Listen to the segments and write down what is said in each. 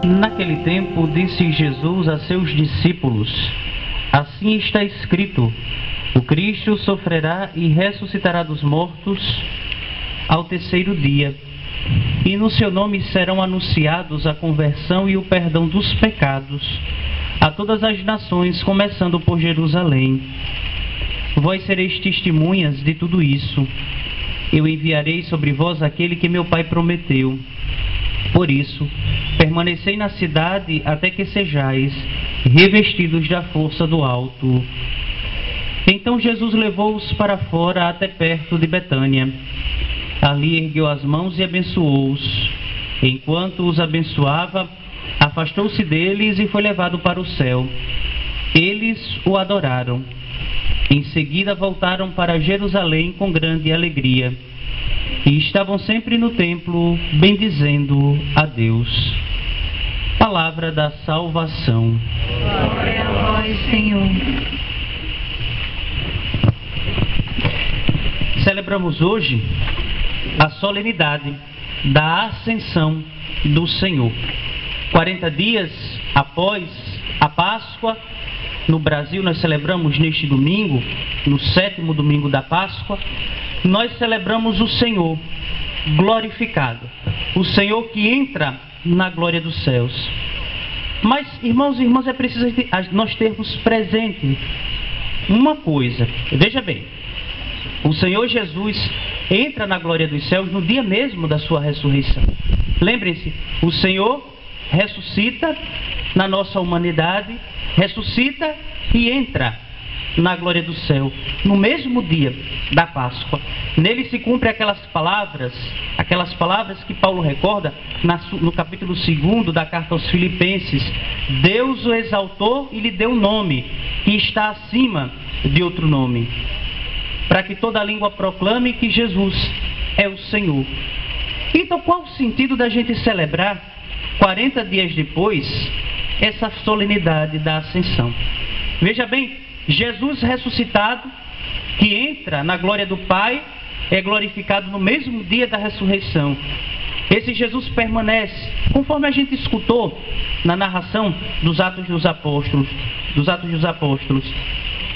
Naquele tempo, disse Jesus a seus discípulos: assim está escrito: o Cristo sofrerá e ressuscitará dos mortos ao terceiro dia, e no seu nome serão anunciados a conversão e o perdão dos pecados a todas as nações, começando por Jerusalém. Vós sereis testemunhas de tudo isso. Eu enviarei sobre vós aquele que meu Pai prometeu. Por isso, permanecei na cidade até que sejais revestidos da força do alto. Então Jesus levou-os para fora até perto de Betânia. Ali ergueu as mãos e abençoou-os. Enquanto os abençoava, afastou-se deles e foi levado para o céu. Eles o adoraram. Em seguida voltaram para Jerusalém com grande alegria. E estavam sempre no templo, bendizendo a Deus. Palavra da salvação. Glória a vós, Senhor. Celebramos hoje a solenidade da Ascensão do Senhor. 40 dias após a Páscoa, no Brasil nós celebramos neste domingo, no 7º domingo da Páscoa, nós celebramos o Senhor glorificado, o Senhor que entra na glória dos céus. Mas, irmãos e irmãs, é preciso nós termos presente uma coisa. Veja bem, o Senhor Jesus entra na glória dos céus no dia mesmo da sua ressurreição. Lembrem-se, o Senhor ressuscita na nossa humanidade, ressuscita e entra na glória do céu, no mesmo dia da Páscoa. Nele se cumpre aquelas palavras que Paulo recorda no capítulo 2 da carta aos Filipenses. Deus o exaltou e lhe deu um nome que está acima de outro nome, para que toda língua proclame que Jesus é o Senhor. Então, qual o sentido da gente celebrar 40 dias depois essa solenidade da Ascensão? Veja bem, Jesus ressuscitado, que entra na glória do Pai, é glorificado no mesmo dia da ressurreição. Esse Jesus permanece, conforme a gente escutou na narração dos Atos dos Apóstolos.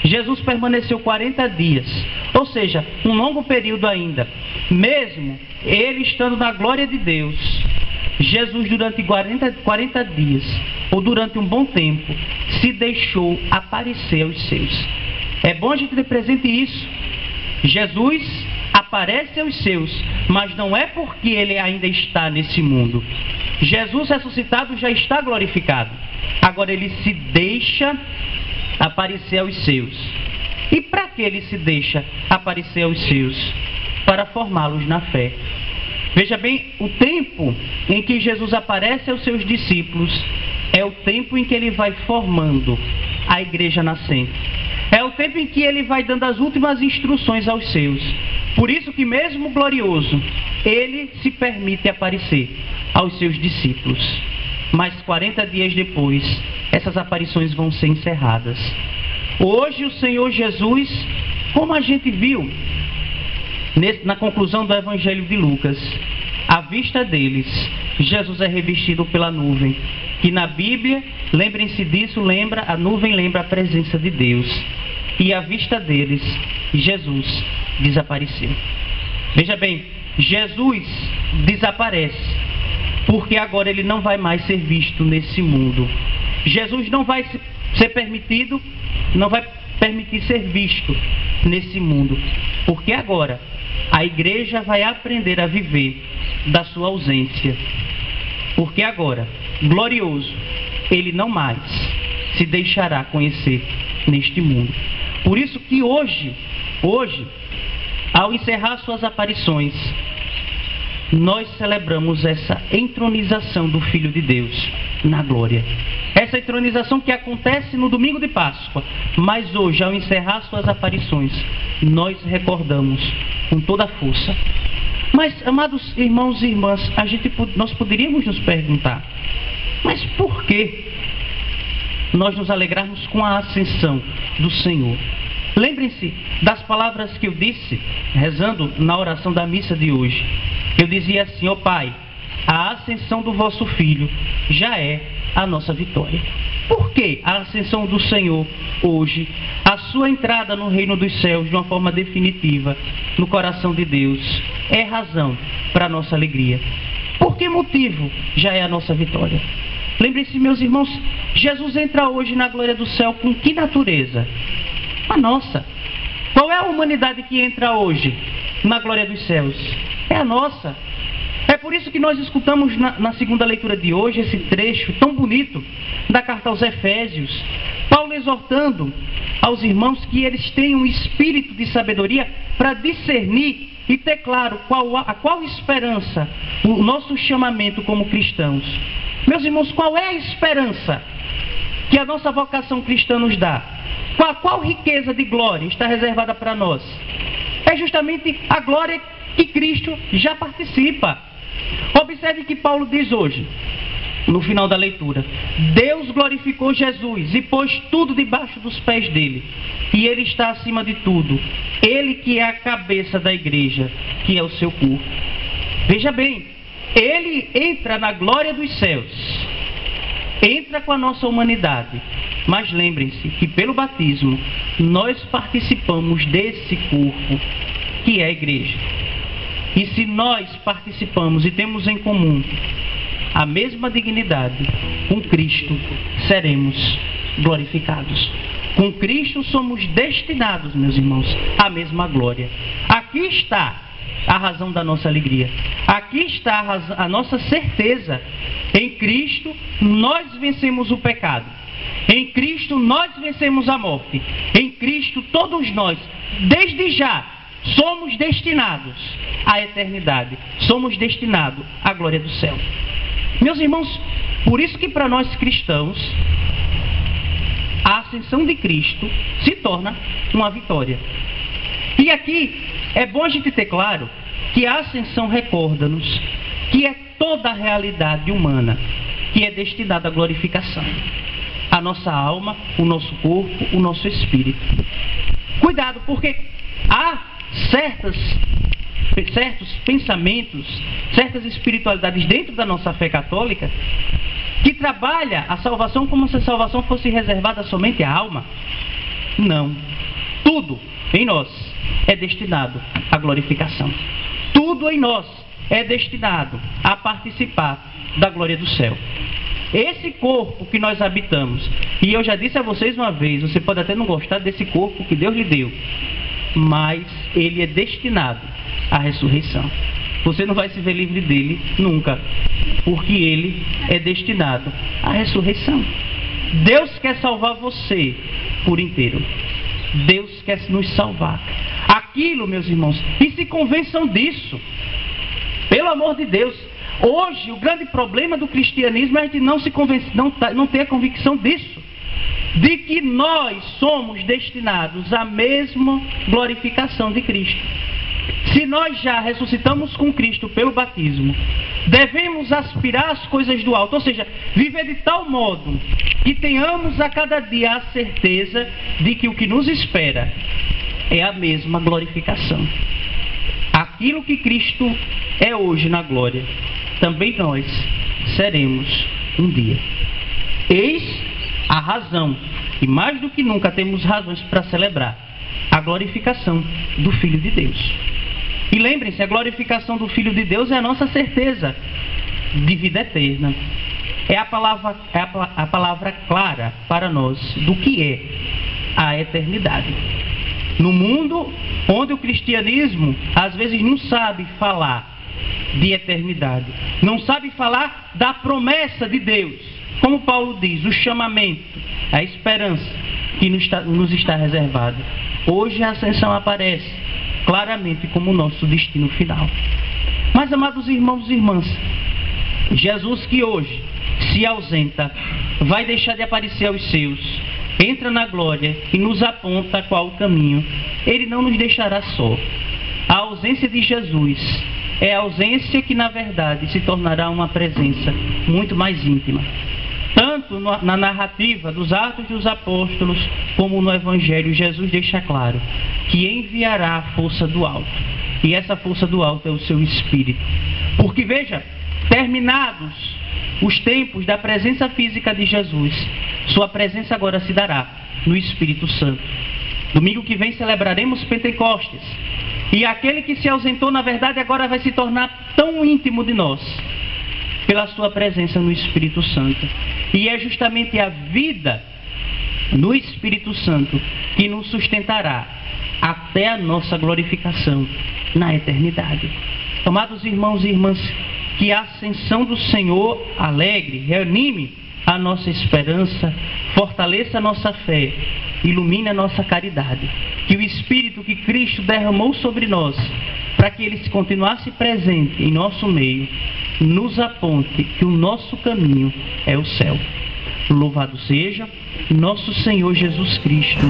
Jesus permaneceu 40 dias, ou seja, um longo período ainda. Mesmo ele estando na glória de Deus, Jesus durante 40 dias, ou durante um bom tempo, se deixou aparecer aos seus. É bom a gente ter presente isso. Jesus aparece aos seus, mas não é porque ele ainda está nesse mundo. Jesus ressuscitado já está glorificado. Agora ele se deixa aparecer aos seus. E para que ele se deixa aparecer aos seus? Para formá-los na fé. Veja bem, o tempo em que Jesus aparece aos seus discípulos é o tempo em que ele vai formando a igreja nascente. É o tempo em que ele vai dando as últimas instruções aos seus. Por isso que mesmo glorioso, ele se permite aparecer aos seus discípulos. Mas 40 dias depois, essas aparições vão ser encerradas. Hoje o Senhor Jesus, como a gente viu na conclusão do Evangelho de Lucas, à vista deles, Jesus é revestido pela nuvem, que na Bíblia, lembrem-se disso, a nuvem lembra a presença de Deus. E à vista deles, Jesus desapareceu. Veja bem, Jesus desaparece, porque agora ele não vai mais ser visto nesse mundo. Jesus não vai ser permitido, não vai permitir ser visto nesse mundo, porque agora a igreja vai aprender a viver da sua ausência. Porque agora, glorioso, ele não mais se deixará conhecer neste mundo. Por isso que hoje, ao encerrar suas aparições, nós celebramos essa entronização do Filho de Deus na glória. Essa entronização que acontece no domingo de Páscoa, mas hoje, ao encerrar suas aparições, nós recordamos com toda a força. Mas, amados irmãos e irmãs, nós poderíamos nos perguntar, mas por que nós nos alegrarmos com a ascensão do Senhor? Lembrem-se das palavras que eu disse, rezando na oração da missa de hoje. Eu dizia assim: ó Pai, a ascensão do vosso Filho já é a nossa vitória. Por que a ascensão do Senhor hoje, a sua entrada no reino dos céus de uma forma definitiva no coração de Deus, é razão para a nossa alegria? Por que motivo já é a nossa vitória? Lembrem-se, meus irmãos, Jesus entra hoje na glória do céu com que natureza? A nossa. Qual é a humanidade que entra hoje na glória dos céus? É a nossa. É por isso que nós escutamos na segunda leitura de hoje esse trecho tão bonito da carta aos Efésios, Paulo exortando aos irmãos que eles tenham um espírito de sabedoria para discernir e ter claro a qual esperança o nosso chamamento como cristãos. Meus irmãos, qual é a esperança que a nossa vocação cristã nos dá? Qual riqueza de glória está reservada para nós? É justamente a glória que Cristo já participa. Observe que Paulo diz hoje, no final da leitura: Deus glorificou Jesus e pôs tudo debaixo dos pés dele, e ele está acima de tudo. Ele que é a cabeça da igreja, que é o seu corpo. Veja bem, ele entra na glória dos céus, entra com a nossa humanidade, mas lembrem-se que pelo batismo nós participamos desse corpo que é a igreja. E se nós participamos e temos em comum a mesma dignidade, com Cristo seremos glorificados. Com Cristo somos destinados, meus irmãos, à mesma glória. Aqui está a razão da nossa alegria. Aqui está a nossa certeza. Em Cristo nós vencemos o pecado. Em Cristo nós vencemos a morte. Em Cristo todos nós, desde já, somos destinados à eternidade. Somos destinados à glória do céu. Meus irmãos, por isso que para nós cristãos, a ascensão de Cristo se torna uma vitória. E aqui é bom a gente ter claro que a ascensão recorda-nos que é toda a realidade humana que é destinada à glorificação. A nossa alma, o nosso corpo, o nosso espírito. Cuidado, porque há certos pensamentos, certas espiritualidades dentro da nossa fé católica que trabalha a salvação como se a salvação fosse reservada somente à alma. Não. Tudo em nós é destinado à glorificação. Tudo em nós é destinado a participar da glória do céu. Esse corpo que nós habitamos, e eu já disse a vocês uma vez, você pode até não gostar desse corpo que Deus lhe deu, mas ele é destinado à ressurreição. Você não vai se ver livre dele nunca, porque ele é destinado à ressurreição. Deus quer salvar você por inteiro. Deus quer nos salvar. Aquilo, meus irmãos, e se convençam disso. Pelo amor de Deus. Hoje, o grande problema do cristianismo é a gente não ter a convicção disso. De que nós somos destinados à mesma glorificação de Cristo. Se nós já ressuscitamos com Cristo pelo batismo, devemos aspirar às coisas do alto, ou seja, viver de tal modo que tenhamos a cada dia a certeza de que o que nos espera é a mesma glorificação. Aquilo que Cristo é hoje na glória, também nós seremos um dia. Eis a razão, e mais do que nunca temos razões para celebrar a glorificação do Filho de Deus. E lembrem-se, a glorificação do Filho de Deus é a nossa certeza de vida eterna. É a palavra clara para nós do que é a eternidade. No mundo onde o cristianismo às vezes não sabe falar de eternidade, não sabe falar da promessa de Deus, como Paulo diz, o chamamento, a esperança que nos está reservada. Hoje a ascensão aparece claramente como o nosso destino final. Mas, amados irmãos e irmãs, Jesus que hoje se ausenta, vai deixar de aparecer aos seus, entra na glória e nos aponta qual o caminho. Ele não nos deixará só. A ausência de Jesus é a ausência que, na verdade, se tornará uma presença muito mais íntima. Tanto na narrativa dos Atos dos Apóstolos, como no Evangelho, Jesus deixa claro que enviará a força do alto. E essa força do alto é o seu Espírito. Porque, veja, Terminados os tempos da presença física de Jesus, sua presença agora se dará no Espírito Santo. Domingo que vem celebraremos Pentecostes. E aquele que se ausentou, na verdade, agora vai se tornar tão íntimo de nós, pela sua presença no Espírito Santo. E é justamente a vida no Espírito Santo que nos sustentará até a nossa glorificação na eternidade. Amados irmãos e irmãs, que a ascensão do Senhor alegre, reanime a nossa esperança, fortaleça a nossa fé, ilumine a nossa caridade. Que o Espírito que Cristo derramou sobre nós, para que Ele se continuasse presente em nosso meio, nos aponte que o nosso caminho é o céu. Louvado seja nosso Senhor Jesus Cristo.